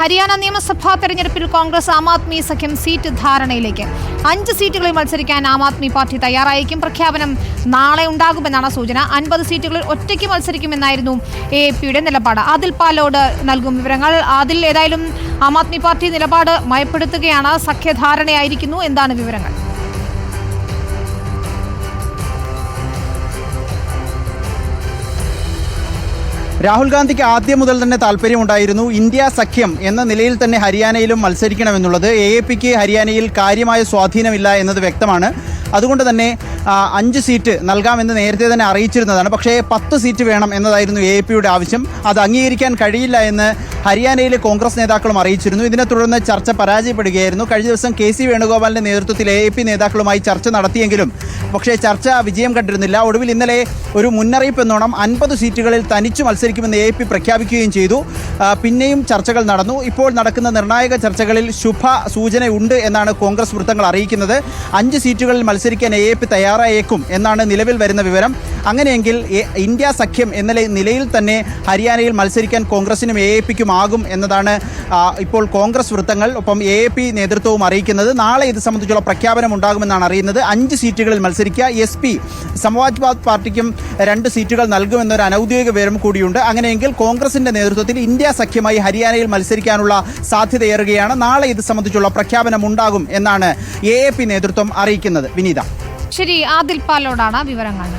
ഹരിയാന നിയമസഭാ തെരഞ്ഞെടുപ്പിൽ കോൺഗ്രസ് ആം ആദ്മി സഖ്യം സീറ്റ് ധാരണയിലേക്ക് 5 സീറ്റുകളിൽ മത്സരിക്കാൻ ആം ആദ്മി പാർട്ടി തയ്യാറായേക്കും. പ്രഖ്യാപനം നാളെ ഉണ്ടാകുമെന്നാണ് സൂചന. 50 സീറ്റുകളിൽ ഒറ്റയ്ക്ക് മത്സരിക്കുമെന്നായിരുന്നു AAPയുടെ നിലപാട്. ആദിൽ പാലോട് നൽകും വിവരങ്ങൾ. അതിൽ ഏതായാലും ആം ആദ്മി പാർട്ടി നിലപാട് മയപ്പെടുത്തുകയാണ്. സഖ്യധാരണയായിരിക്കുന്നു. എന്താണ് വിവരങ്ങൾ? രാഹുൽ ഗാന്ധിക്ക് ആദ്യം മുതൽ തന്നെ താല്പര്യമുണ്ടായിരുന്നു ഇന്ത്യ സഖ്യം എന്ന നിലയിൽ തന്നെ ഹരിയാനയിലും മത്സരിക്കണമെന്നുള്ളത്. AAPക്ക് ഹരിയാനയിൽ കാര്യമായ സ്വാധീനമില്ല എന്നത് വ്യക്തമാണ്. അതുകൊണ്ട് തന്നെ 5 സീറ്റ് നൽകാമെന്ന് നേരത്തെ തന്നെ അറിയിച്ചിരുന്നതാണ്. പക്ഷേ 10 സീറ്റ് വേണം എന്നതായിരുന്നു AAPയുടെ ആവശ്യം. അത് അംഗീകരിക്കാൻ കഴിയില്ല എന്ന് ഹരിയാനയിലെ കോൺഗ്രസ് നേതാക്കളും അറിയിച്ചിരുന്നു. ഇതിനെ തുടർന്ന് ചർച്ച പരാജയപ്പെടുകയായിരുന്നു. കഴിഞ്ഞ ദിവസം KC വേണുഗോപാലിൻ്റെ നേതൃത്വത്തിൽ AAP നേതാക്കളുമായി ചർച്ച നടത്തിയെങ്കിലും പക്ഷേ ചർച്ച വിജയം കണ്ടിരുന്നില്ല. ഒടുവിൽ ഇന്നലെ ഒരു മുന്നറിയിപ്പ് എന്നോണം 50 സീറ്റുകളിൽ തനിച്ചു മത്സരിക്കുമെന്ന് AAP പ്രഖ്യാപിക്കുകയും ചെയ്തു. പിന്നെയും ചർച്ചകൾ നടന്നു. ഇപ്പോൾ നടക്കുന്ന നിർണായക ചർച്ചകളിൽ ശുഭ സൂചനയുണ്ട് എന്നാണ് കോൺഗ്രസ് വൃത്തങ്ങൾ അറിയിക്കുന്നത്. 5 സീറ്റുകളിൽ മത്സരിക്കാൻ AAP തയ്യാറായേക്കും എന്നാണ് നിലവിൽ വരുന്ന വിവരം. അങ്ങനെയെങ്കിൽ ഇന്ത്യ സഖ്യം എന്ന നിലയിൽ തന്നെ ഹരിയാനയിൽ മത്സരിക്കാൻ കോൺഗ്രസിനും AAPക്കും ആകും എന്നതാണ് ഇപ്പോൾ കോൺഗ്രസ് വൃത്തങ്ങൾ ഒപ്പം AAP നേതൃത്വവും അറിയിക്കുന്നത്. നാളെ ഇത് സംബന്ധിച്ചുള്ള പ്രഖ്യാപനം ഉണ്ടാകുമെന്നാണ് അറിയുന്നത്. 5 സീറ്റുകളിൽ മത്സരിക്കുക. SP സമാജ്വാദ് പാർട്ടിക്കും 2 സീറ്റുകൾ നൽകുമെന്നൊരു അനൌദ്യോഗിക വിവരം കൂടിയുണ്ട്. അങ്ങനെയെങ്കിൽ കോൺഗ്രസിന്റെ നേതൃത്വത്തിൽ ഇന്ത്യ സഖ്യമായി ഹരിയാനയിൽ മത്സരിക്കാനുള്ള സാധ്യതയേറുകയാണ്. നാളെ ഇത് സംബന്ധിച്ചുള്ള പ്രഖ്യാപനം ഉണ്ടാകും എന്നാണ് AAP നേതൃത്വം അറിയിക്കുന്നത്. വിനീത. ശരി, ആദിൽ പാലോടാണ് വിവരങ്ങൾ.